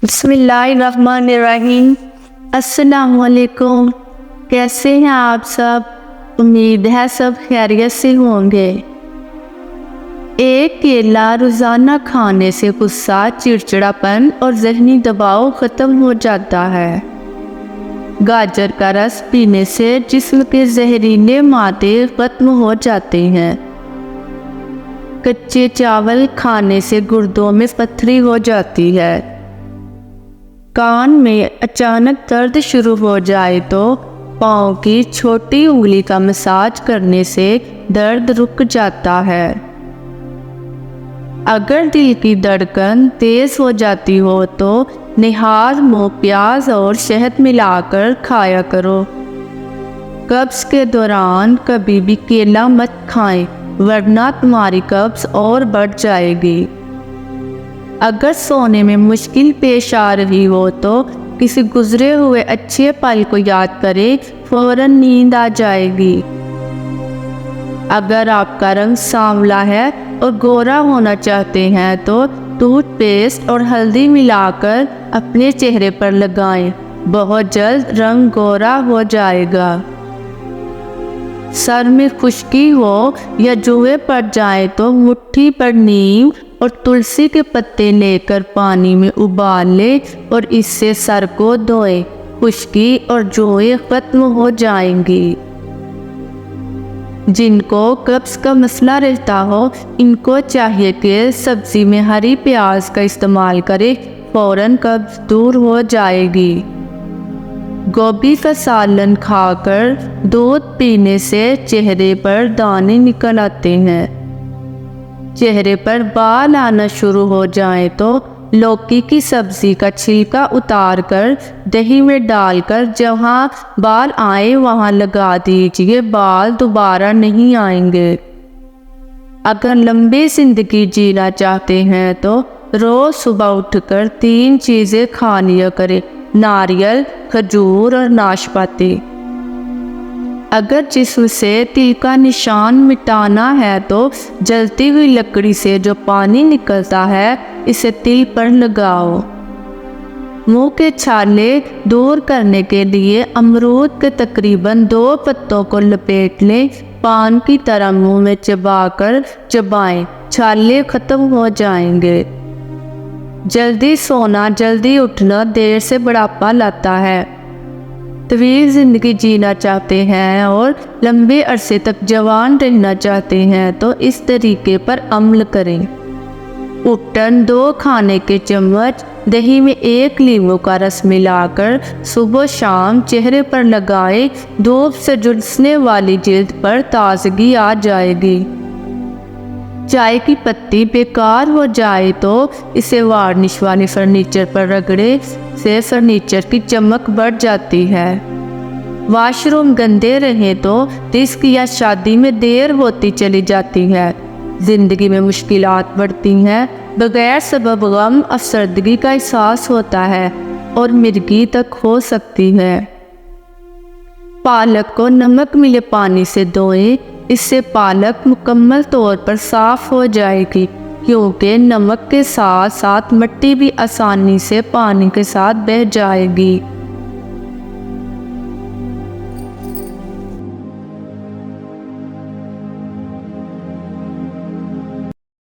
بسم اللہ الرحمن الرحیم۔ السلام علیکم، کیسے ہیں آپ سب؟ امید ہے سب خیریت سے ہوں گے۔ ایک کیلا روزانہ کھانے سے غصہ، چڑچڑاپن اور ذہنی دباؤ ختم ہو جاتا ہے۔ گاجر کا رس پینے سے جسم کے زہریلے مادے ختم ہو جاتے ہیں۔ کچے چاول کھانے سے گردوں میں پتھری ہو جاتی ہے۔ کان میں اچانک درد شروع ہو جائے تو پاؤں کی چھوٹی انگلی کا مساج کرنے سے درد رک جاتا ہے۔ اگر دل کی دھڑکن تیز ہو جاتی ہو تو نہال منہ پیاز اور شہد ملا کر کھایا کرو۔ قبض کے دوران کبھی بھی کیلا مت کھائیں ورنہ تمہاری قبض اور بڑھ جائے گی۔ اگر سونے میں مشکل پیش آ رہی ہو تو کسی گزرے ہوئے اچھے پل کو یاد کریں، فوراً نیند آ جائے گی۔ اگر آپ کا رنگ سانولا ہے اور گورا ہونا چاہتے ہیں تو ٹوتھ پیسٹ اور ہلدی ملا کر اپنے چہرے پر لگائیں، بہت جلد رنگ گورا ہو جائے گا۔ سر میں خشکی ہو یا جوئیں پڑ جائیں تو مٹھی پر نیم اور تلسی کے پتے لے کر پانی میں ابال لیں اور اس سے سر کو دھوئیں، خشکی اور جوئیں ختم ہو جائیں گی۔ جن کو قبض کا مسئلہ رہتا ہو ان کو چاہیے کہ سبزی میں ہری پیاز کا استعمال کریں، فوراً قبض دور ہو جائے گی۔ گوبھی کا سالن کھا کر دودھ پینے سے چہرے پر دانے نکل آتے ہیں۔ چہرے پر بال آنا شروع ہو جائیں تو لوکی کی سبزی کا چھلکا اتار کر دہی میں ڈال کر جہاں بال آئیں وہاں لگا دیجیے، بال دوبارہ نہیں آئیں گے۔ اگر لمبی زندگی جینا چاہتے ہیں تو روز صبح اٹھ کر 3 چیزیں کھا لیا کریں: ناریل، کھجور اور ناشپاتی۔ اگر جسم سے تل کا نشان مٹانا ہے تو جلتی ہوئی لکڑی سے جو پانی نکلتا ہے اسے تل پر لگاؤ۔ منہ کے چھالے دور کرنے کے لیے امرود کے تقریباً 2 پتوں کو لپیٹ لیں، پان کی طرح منہ میں چبا کر چبائیں، چھالے ختم ہو جائیں گے۔ جلدی سونا، جلدی اٹھنا دیر سے بڑھاپا لاتا ہے۔ طویل زندگی جینا چاہتے ہیں اور لمبے عرصے تک جوان رہنا چاہتے ہیں تو اس طریقے پر عمل کریں۔ اٹھن 2 کھانے کے چمچ دہی میں 1 لیموں کا رس ملا کر صبح و شام چہرے پر لگائیں، دھوپ سے جھلسنے والی جلد پر تازگی آ جائے گی۔ چائے کی پتی بیکار ہو جائے تو اسے وارنش والے فرنیچر پر رگڑے سے فرنیچر کی چمک بڑھ جاتی ہے۔ واش روم گندے رہیں تو رزق یا شادی میں دیر ہوتی چلی جاتی ہے۔ زندگی میں مشکلات بڑھتی ہیں، بغیر سبب غم، افسردگی کا احساس ہوتا ہے اور مرگی تک ہو سکتی ہے۔ پالک کو نمک ملے پانی سے دھوئیں، اس سے پالک مکمل طور پر صاف ہو جائے گی، کیونکہ نمک کے ساتھ ساتھ مٹی بھی آسانی سے پانی کے ساتھ بہہ جائے گی۔